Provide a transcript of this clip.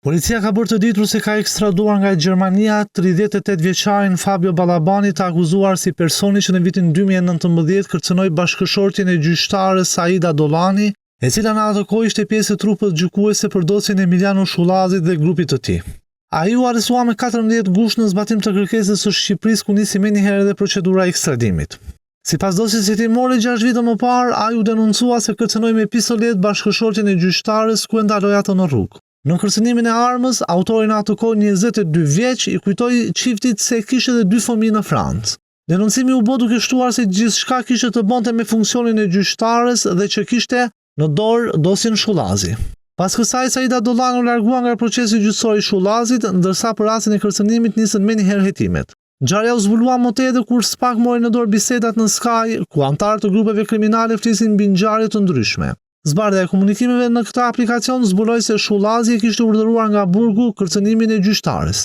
Policia ka bërë të ditur se ka ekstraduar nga Gjermania 38 vjeçarin Fabio Ballabani, të akuzuar si personi që në vitin 2019 kërcënoi bashkëshortjen e gjyqtares Saida Dolani, e cila në atë kohë ishte pjesë e trupit gjykuese për dosjen e Emiliano Shullazit dhe grupit të tij. Ai u arrestua me 14 gusht në zbatim të kërkesës së Shqipërisë, ku nisi menjëherë edhe procedura e ekstradimit. Sipas dosjes hetimore, 6 vite më parë, ai u denuncua se kërcënoi me pistolet bashkëshortjen e gjyqtares ku e ndaloi atë në rrugë. Në kërcënimin e armës, autori në atë kohë 22 vjeç i kujtoi çiftit se kishte edhe 2 fëmijë në Francë. Denoncimi u bë duke shtuar se gjithçka kishte të bënte me funksionin e gjyqtares dhe që kishte në dorë dosjen Shullazi. Pas kësaj, Saida Dolani u largua nga procesi gjyqësor i Shullazit, ndërsa për rastin e kërcënimit nisën menjëherë hetimet. Ngjarja u zbulua më tepër kur SPAK mori në dorë bisedat në Sky, ku anëtarë të grupeve kriminale flisin mbi ngjarje të ndryshme. Zbardhja e komunikimeve në këtë aplikacion zbuloi se Shullazi kishte urdhëruar nga burgu kërcënimin e gjyqtares.